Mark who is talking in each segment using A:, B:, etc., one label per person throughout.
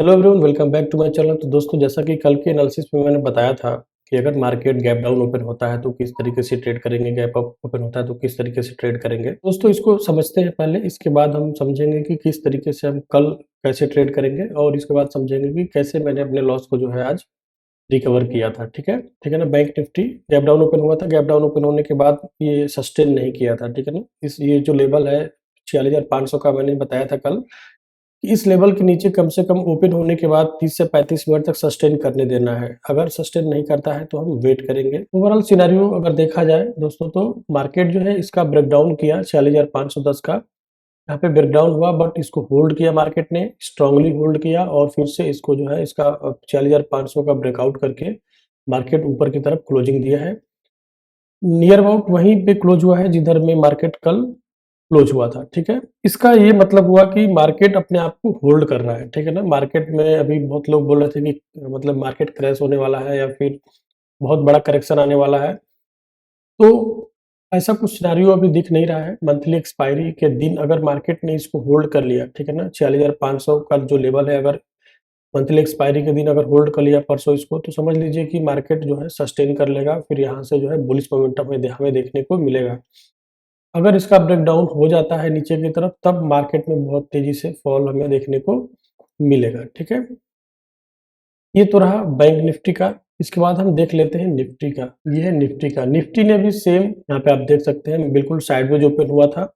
A: Hello everyone, welcome back to my channel. तो दोस्तों, जैसा कि कल के एनालिसिस में मैंने बताया था कि अगर मार्केट गैप डाउन ओपन होता है तो किस तरीके से ट्रेड करेंगे, गैप अप ओपन होता है तो किस तरीके से ट्रेड करेंगे। दोस्तों, इसको समझते हैं पहले, इसके बाद हम समझेंगे कि किस तरीके से हम कल कैसे ट्रेड करेंगे और इसके बाद समझेंगे कि कैसे मैंने अपने लॉस को जो है आज रिकवर किया था। ठीक है ना। Bank Nifty gap down open हुआ था। गैप डाउन ओपन होने के बाद ये सस्टेन नहीं किया था। ठीक है ना। ये जो लेवल है 46,500 का, मैंने बताया था कल, इस लेवल के नीचे कम से कम ओपन होने के बाद 30 से 35 मिनट तक सस्टेन करने देना है। अगर सस्टेन नहीं करता है तो हम वेट करेंगे। ओवरऑल सिनेरियो अगर देखा जाए दोस्तों, तो मार्केट जो है इसका ब्रेकडाउन किया 46,510 का। यहाँ पे ब्रेकडाउन हुआ बट इसको होल्ड किया, मार्केट ने स्ट्रांगली होल्ड किया और फिर से इसको जो है इसका 46,500 का ब्रेकआउट करके मार्केट ऊपर की तरफ क्लोजिंग दिया है। नियर अबाउट वहीं पे क्लोज हुआ है जिधर में मार्केट कल क्लोज हुआ था। ठीक है। इसका ये मतलब हुआ कि मार्केट अपने आप को होल्ड कर रहा है। ठीक है ना। मार्केट में अभी बहुत लोग बोल रहे थे कि मतलब मार्केट क्रैश होने वाला है या फिर बहुत बड़ा करेक्शन आने वाला है, तो ऐसा कुछ सिनेरियो अभी दिख नहीं रहा है। मंथली एक्सपायरी के दिन अगर मार्केट ने इसको होल्ड कर लिया, ठीक है ना, 46,500 का जो लेवल है, अगर मंथली एक्सपायरी के दिन अगर होल्ड कर लिया परसों इसको, तो समझ लीजिए कि मार्केट जो है सस्टेन कर लेगा। फिर यहाँ से जो है बुलिश मोमेंटम हमें देखने को मिलेगा। अगर इसका ब्रेकडाउन हो जाता है नीचे की तरफ, तब मार्केट में बहुत तेजी से फॉल हमें देखने को मिलेगा। ठीक है। ये तो रहा बैंक निफ्टी का। इसके बाद हम देख लेते हैं निफ्टी का। ये है निफ्टी का। निफ्टी ने भी सेम, यहाँ पे आप देख सकते हैं, बिल्कुल साइडवेज ओपन हुआ था।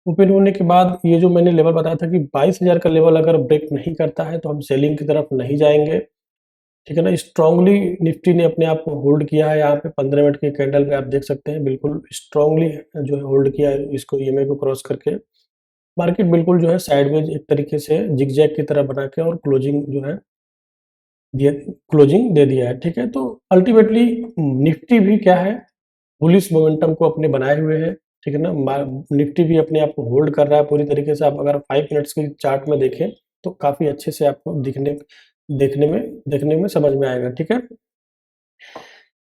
A: ओपन होने के बाद ये जो मैंने लेवल बताया था कि 22,000 का लेवल अगर ब्रेक नहीं करता है तो हम सेलिंग की तरफ नहीं जाएंगे। ठीक है ना। स्ट्रांगली निफ्टी ने अपने आप को होल्ड किया है। यहाँ पे 15 मिनट के कैंडल पे आप देख सकते हैं, बिल्कुल स्ट्रांगली जो है होल्ड किया है इसको, ईएमए को क्रॉस करके। मार्केट बिल्कुल जो है साइडवेज एक तरीके से जिगजैग की तरह बना के और क्लोजिंग जो है क्लोजिंग दे दिया है। ठीक है। तो अल्टीमेटली निफ्टी भी क्या है, बुलिश मोमेंटम को अपने बनाए हुए है। ठीक है ना। निफ्टी भी अपने आप को होल्ड कर रहा है पूरी तरीके से। आप अगर 5 मिनट्स की चार्ट में देखें तो काफी अच्छे से आपको देखने में समझ में आएगा। ठीक है,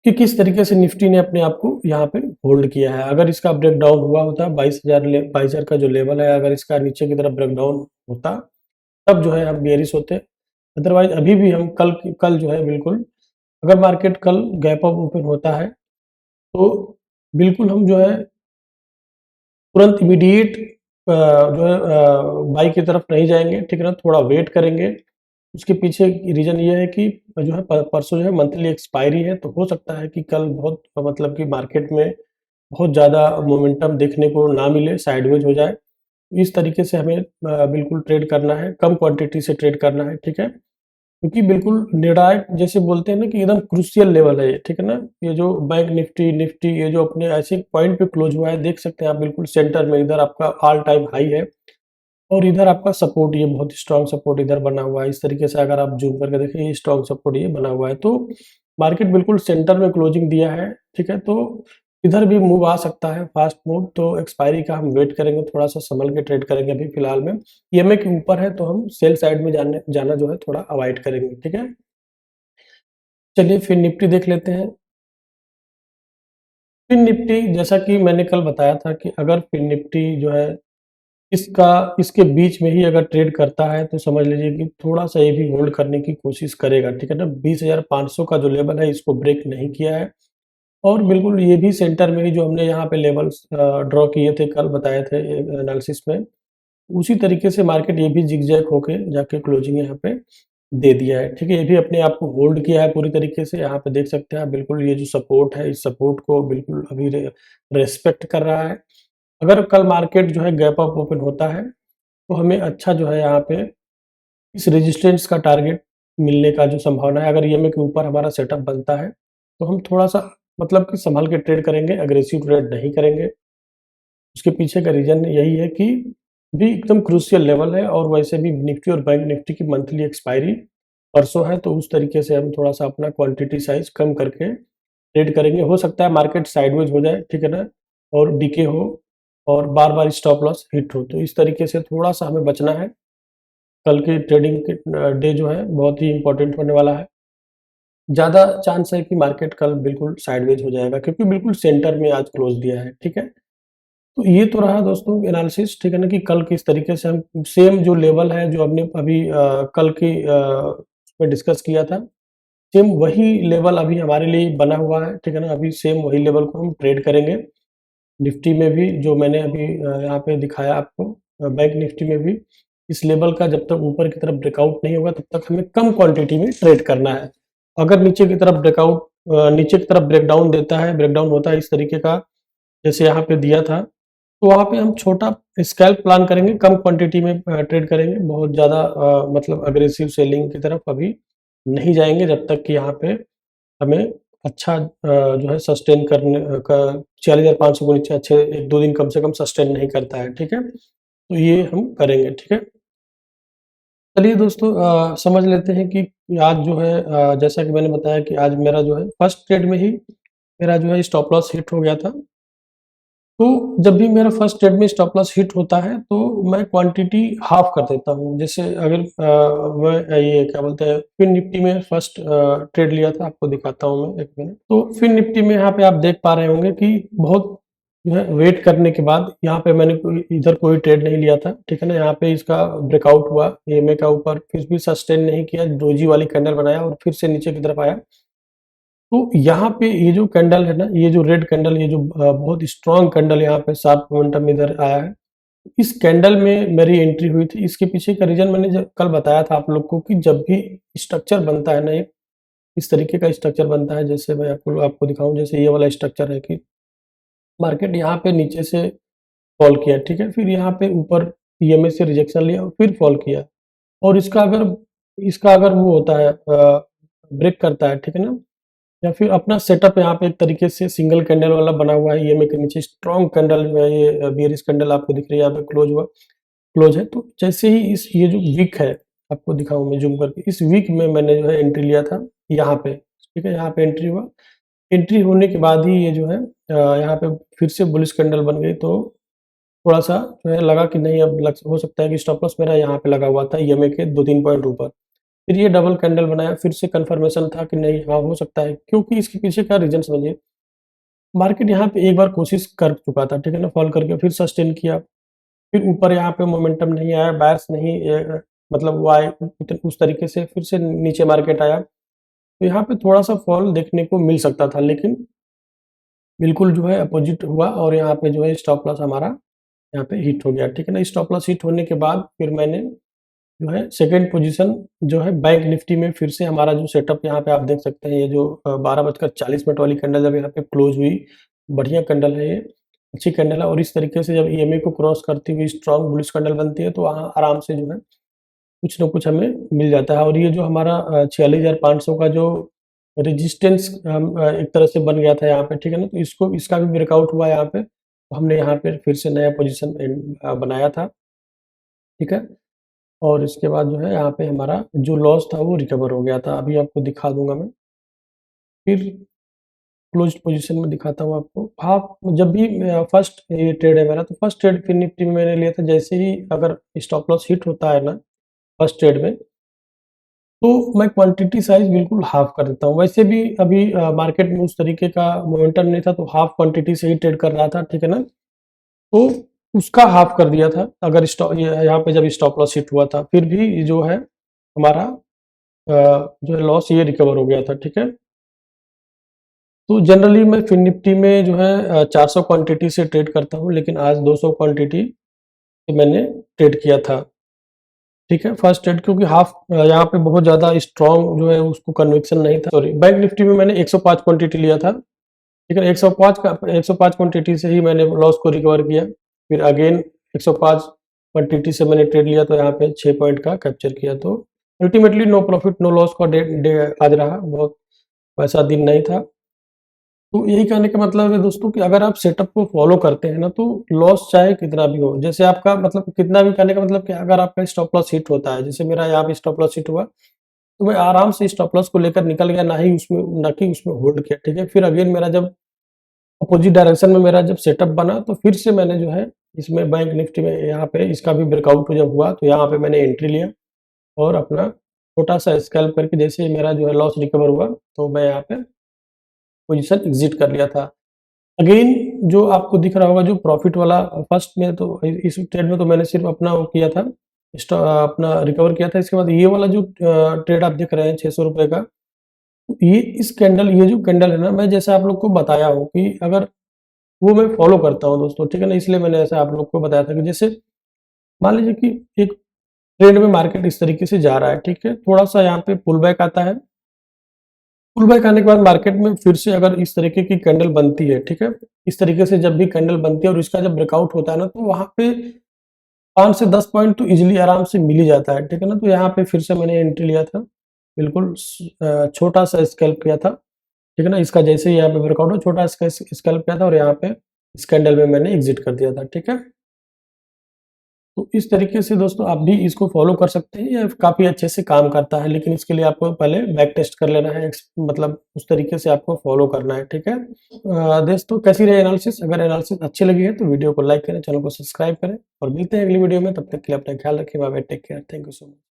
A: कि किस तरीके से निफ्टी ने अपने आप को यहाँ पे होल्ड किया है। अगर इसका ब्रेकडाउन हुआ होता 22,000 का जो लेवल है, अगर इसका नीचे की तरफ ब्रेकडाउन होता, तब जो है हम बेयरिश होते। अदरवाइज अभी भी हम कल जो है बिल्कुल, अगर मार्केट कल गैप अप ओपन होता है तो बिल्कुल हम जो है तुरंत इमीडिएट जो है बाई की तरफ नहीं जाएंगे। ठीक है ना। थोड़ा वेट करेंगे। उसके पीछे रीज़न ये है कि जो है परसों जो है मंथली एक्सपायरी है, तो हो सकता है कि कल बहुत मतलब कि मार्केट में बहुत ज़्यादा मोमेंटम देखने को ना मिले, साइडवेज हो जाए। इस तरीके से हमें बिल्कुल ट्रेड करना है, कम क्वांटिटी से ट्रेड करना है। ठीक है। क्योंकि बिल्कुल निर्णायक, जैसे बोलते हैं ना, कि एकदम क्रूशियल लेवल है ये। ठीक है ना। ये जो बैंक निफ्टी ये जो अपने ऐसे पॉइंट पे क्लोज हुआ है, देख सकते हैं आप बिल्कुल सेंटर में। इधर आपका ऑल टाइम हाई है और इधर आपका सपोर्ट, ये बहुत स्ट्रॉन्ग सपोर्ट इधर बना हुआ है। इस तरीके से अगर आप जूम करके देखें, ये स्ट्रॉन्ग सपोर्ट ये बना हुआ है। तो मार्केट बिल्कुल सेंटर में क्लोजिंग दिया है। ठीक है। तो इधर भी मूव आ सकता है, फास्ट मूव। तो एक्सपायरी का हम वेट करेंगे, थोड़ा सा संभल के ट्रेड करेंगे। अभी फिलहाल में ईएमए के ऊपर है तो हम सेल साइड में जाना जो है थोड़ा अवॉइड करेंगे। ठीक है। चलिए फिर निफ्टी देख लेते हैं। फिर निफ्टी, जैसा कि मैंने कल बताया था कि अगर फिर निफ्टी जो है इसके बीच में ही अगर ट्रेड करता है तो समझ लीजिए कि थोड़ा-सा ये भी होल्ड करने की कोशिश करेगा। ठीक है ना। 20,500 का जो लेवल है इसको ब्रेक नहीं किया है और बिल्कुल ये भी सेंटर में ही, जो हमने यहाँ पे लेवल्स ड्रॉ किए थे, कल बताए थे एनालिसिस में, उसी तरीके से मार्केट ये भी जिगजैग होके जाके क्लोजिंग यहाँ पे दे दिया है। ठीक है। ये भी अपने आप को होल्ड किया है पूरी तरीके से। यहाँ पे देख सकते हैं आप बिल्कुल, ये जो सपोर्ट है, इस सपोर्ट को बिल्कुल अभी रेस्पेक्ट कर रहा है। अगर कल मार्केट जो है गैप अप ओपन होता है तो हमें अच्छा जो है यहाँ पे इस रेजिस्टेंस का टारगेट मिलने का जो संभावना है। अगर ईएमए के ऊपर हमारा सेटअप बनता है तो हम थोड़ा-सा मतलब कि संभल के ट्रेड करेंगे, एग्रेसिव ट्रेड नहीं करेंगे। उसके पीछे का रीज़न यही है कि भी एकदम क्रूशियल लेवल है और वैसे भी निफ्टी और बैंक निफ्टी की मंथली एक्सपायरी परसों है, तो उस तरीके से हम थोड़ा-सा अपना क्वांटिटी साइज़ कम करके ट्रेड करेंगे। हो सकता है मार्केट साइडवेज हो जाए, ठीक है ना, और डीके हो और बार-बार स्टॉप लॉस हिट हो, तो इस तरीके से थोड़ा-सा हमें बचना है। कल की ट्रेडिंग के डे जो है बहुत ही इम्पोर्टेंट होने वाला है। ज़्यादा चांस है कि मार्केट कल बिल्कुल साइडवेज हो जाएगा, क्योंकि बिल्कुल सेंटर में आज क्लोज़ दिया है। ठीक है। तो ये तो रहा दोस्तों एनालिसिस, ठीक है ना, कि कल किस तरीके से हम सेम जो लेवल है जो हमने अभी कल की में डिस्कस किया था, सेम वही लेवल अभी हमारे लिए बना हुआ है, ठीक है ना। अभी सेम वही लेवल को हम ट्रेड करेंगे। निफ्टी में भी जो मैंने अभी यहाँ पे दिखाया आपको, बैंक निफ्टी में भी इस लेवल का जब तक ऊपर की तरफ ब्रेकआउट नहीं होगा तब तक हमें कम क्वांटिटी में ट्रेड करना है। अगर नीचे की तरफ नीचे की तरफ ब्रेकडाउन देता है, ब्रेकडाउन होता है इस तरीके का जैसे यहाँ पे दिया था, तो वहाँ पे हम छोटा स्कैल्प प्लान करेंगे, कम क्वांटिटी में ट्रेड करेंगे। बहुत ज़्यादा मतलब अग्रेसिव सेलिंग की तरफ अभी नहीं जाएँगे जब तक कि यहाँ पे हमें अच्छा जो है सस्टेन करने का 40,500 को नीचे अच्छे 1-2 दिन कम से कम सस्टेन नहीं करता है, ठीक है? तो ये हम करेंगे, ठीक है? चलिए दोस्तों समझ लेते हैं कि आज जो है जैसा कि मैंने बताया कि आज मेरा जो है फर्स्ट ट्रेड में ही मेरा जो है स्टॉप लॉस हिट हो गया था। तो जब भी मेरा फर्स्ट ट्रेड में स्टॉप लॉस हिट होता है तो मैं क्वांटिटी हाफ कर देता हूँ। जैसे अगर मैं ये क्या बोलते हैं फिन निफ्टी में फर्स्ट ट्रेड लिया था, आपको दिखाता हूँ मैं 1 मिनट। तो फिन निफ्टी में यहाँ पे आप देख पा रहे होंगे कि बहुत जो है वेट करने के बाद यहाँ पे मैंने इधर कोई ट्रेड नहीं लिया था, ठीक है ना। यहाँ पे इसका ब्रेकआउट हुआ ईएमए का ऊपर, फिर भी सस्टेन नहीं किया, डोजी वाली कैंडल बनाया और फिर से नीचे की तरफ आया। तो यहाँ पे ये जो कैंडल है ना, ये जो रेड कैंडल, ये जो बहुत स्ट्रॉन्ग कैंडल यहाँ पे शार्प मोमेंटम इधर आया है। इस कैंडल में मेरी एंट्री हुई थी। इसके पीछे का रीज़न मैंने कल बताया था आप लोग को कि जब भी स्ट्रक्चर बनता है ना, एक इस तरीके का स्ट्रक्चर बनता है, जैसे मैं आपको आपको दिखाऊँ, जैसे ये वाला स्ट्रक्चर है कि मार्केट यहाँ पे नीचे से फॉल किया, ठीक है? फिर यहाँ पे ऊपर ईएमए से रिजेक्शन लिया और फिर फॉल किया और इसका अगर वो होता है ब्रेक करता है, ठीक है ना? या फिर अपना सेटअप यहाँ पे एक तरीके से सिंगल कैंडल वाला बना हुआ है, ईएमए के नीचे स्ट्रॉन्ग कैंडल जो है, ये बेयरिश कैंडल आपको दिख रही है, यहाँ पे क्लोज है। तो जैसे ही इस ये जो वीक है, आपको दिखाऊँ मैं ज़ूम करके, इस वीक में मैंने जो है एंट्री लिया था यहाँ पे, ठीक है? यहाँ पे एंट्री हुआ। एंट्री होने के बाद ही ये जो है यहाँ पे फिर से बुलिश कैंडल बन गई, तो थोड़ा-सा जो है लगा कि नहीं, अब लग हो सकता है कि स्टॉप लॉस मेरा यहाँ पे लगा हुआ था ईएमए के 2-3 पॉइंट ऊपर। फिर ये डबल कैंडल बनाया, फिर से कन्फर्मेशन था कि नहीं, हाँ, हो सकता है, क्योंकि इसके पीछे का रीज़न समझिए। मार्केट यहाँ पे एक बार कोशिश कर चुका था, ठीक है ना, फॉल करके फिर सस्टेन किया, फिर ऊपर यहाँ पे मोमेंटम नहीं आया, बायर्स नहीं मतलब वो आए उस तरीके से, फिर से नीचे मार्केट आया। तो यहाँ पे थोड़ा-सा फॉल देखने को मिल सकता था, लेकिन बिल्कुल जो है अपोज़िट हुआ और यहाँ पे जो है स्टॉप लॉस हमारा यहाँ पे हिट हो गया, ठीक है ना। स्टॉप लॉस हिट होने के बाद फिर मैंने जो है सेकंड पोजीशन जो है बैंक निफ्टी में, फिर से हमारा जो सेटअप यहाँ पे आप देख सकते हैं, ये जो 12:40 वाली कैंडल जब यहाँ पे क्लोज हुई, बढ़िया कैंडल है ये, अच्छी कैंडल है। और इस तरीके से जब ईएमए को क्रॉस करती हुई स्ट्रॉन्ग बुलिश कैंडल बनती है तो वहाँ आराम से जो है कुछ ना कुछ हमें मिल जाता है। और ये जो हमारा 46,500 का जो रेजिस्टेंस एक तरह से बन गया था यहाँ पे, ठीक है ना, तो इसका भी ब्रेकआउट हुआ यहाँ पे, तो हमने यहाँ पे फिर से नया पोजीशन बनाया था, ठीक है। और इसके बाद जो है यहाँ पे हमारा जो लॉस था वो रिकवर हो गया था। अभी आपको दिखा दूँगा मैं। फिर क्लोज़्ड पोज़ीशन में दिखाता हूँ आपको। हाफ जब भी फर्स्ट ये ट्रेड है मेरा, तो फर्स्ट ट्रेड फिर निफ्टी में मैंने लिया था। जैसे ही अगर स्टॉप लॉस हिट होता है ना फर्स्ट ट्रेड में, तो मैं क्वांटिटी साइज़ बिल्कुल हाफ कर देता हूँ। वैसे भी अभी मार्केट में उस तरीके का मोमेंटम नहीं था, तो हाफ क्वांटिटी से ही ट्रेड कर रहा था, ठीक है ना? तो उसका हाफ कर दिया था। अगर ये यहाँ पे जब स्टॉप लॉस हिट हुआ था, फिर भी जो है हमारा जो है लॉस ये रिकवर हो गया था, ठीक है। तो जनरली मैं फिन निफ्टी में जो है 400 क्वांटिटी से ट्रेड करता हूँ, लेकिन आज 200 क्वांटिटी से मैंने ट्रेड किया था, ठीक है। फर्स्ट ट्रेड क्योंकि हाफ यहाँ पे बहुत ज़्यादा स्ट्रॉन्ग जो है उसको कन्विक्शन नहीं था। सॉरी, बैंक निफ्टी में मैंने 105 क्वांटिटी लिया था, ठीक है। 105 क्वांटिटी से ही मैंने लॉस को रिकवर किया। फिर अगेन 105 क्वांटिटी से मैंने ट्रेड लिया, तो यहाँ पे 6 पॉइंट का कैप्चर किया। तो ultimately no profit no loss का डे डे आज रहा, बहुत वैसा दिन नहीं था। तो यही कहने का मतलब है दोस्तों कि अगर आप सेटअप को फॉलो करते हैं ना, तो लॉस चाहे कितना भी हो, जैसे आपका मतलब कितना भी, कहने का मतलब कि अगर आपका स्टॉप लॉस हिट होता है, जैसे मेरा यहाँ पे स्टॉप लॉस हिट हुआ, तो मैं आराम से स्टॉप लॉस को लेकर निकल गया, ना कि उसमें होल्ड किया, ठीक है। फिर अगेन मेरा जब अपोजिट डायरेक्शन में मेरा जब सेटअप बना, तो फिर से मैंने जो है इसमें बैंक निफ्टी में यहाँ पे इसका भी ब्रेकआउट जब हुआ, तो यहाँ पे मैंने एंट्री लिया और अपना छोटा सा स्कैल्प करके जैसे ही मेरा जो है लॉस रिकवर हुआ, तो मैं यहाँ पे पोजीशन एग्जिट कर लिया था। अगेन जो आपको दिख रहा होगा जो प्रॉफिट वाला फर्स्ट में, तो इस ट्रेड में तो मैंने सिर्फ अपना वो किया था, अपना रिकवर किया था। इसके बाद ये वाला जो ट्रेड आप देख रहे हैं 600 रुपए का, ये इस कैंडल, ये जो कैंडल है ना, मैं जैसे आप लोग को बताया हूँ कि अगर वो मैं फॉलो करता हूँ दोस्तों, ठीक है ना, इसलिए मैंने ऐसा आप लोग को बताया था कि जैसे मान लीजिए कि एक ट्रेड में मार्केट इस तरीके से जा रहा है, ठीक है, थोड़ा सा यहाँ पे पुल बैक आता है, पुल बैक आने के बाद मार्केट में फिर से अगर इस तरीके की कैंडल बनती है, ठीक है, इस तरीके से जब भी कैंडल बनती है और इसका जब ब्रेकआउट होता है ना, तो वहां पे 5 से 10 पॉइंट तो इजीली आराम से मिल ही जाता है, ठीक है ना। तो यहाँ पे फिर से मैंने एंट्री लिया था, बिल्कुल छोटा सा स्कैल्प किया था, ठीक है ना। इसका जैसे ही यहाँ पे ब्रेकआउट हो, छोटा इसका स्कैल्प किया था और यहाँ पे इस कैंडल में मैंने एग्जिट कर दिया था, ठीक है। तो इस तरीके से दोस्तों आप भी इसको फॉलो कर सकते हैं, ये काफ़ी अच्छे से काम करता है, लेकिन इसके लिए आपको पहले बैक टेस्ट कर लेना है, मतलब उस तरीके से आपको फॉलो करना है, ठीक है। दोस्तों कैसी रही एनालिसिस? अगर एनालिसिस अच्छी लगी है तो वीडियो को लाइक करें, चैनल को सब्सक्राइब करें और मिलते हैं अगली वीडियो में। तब तक के लिए अपना ख्याल रखें। Bye bye, take care, thank you so much.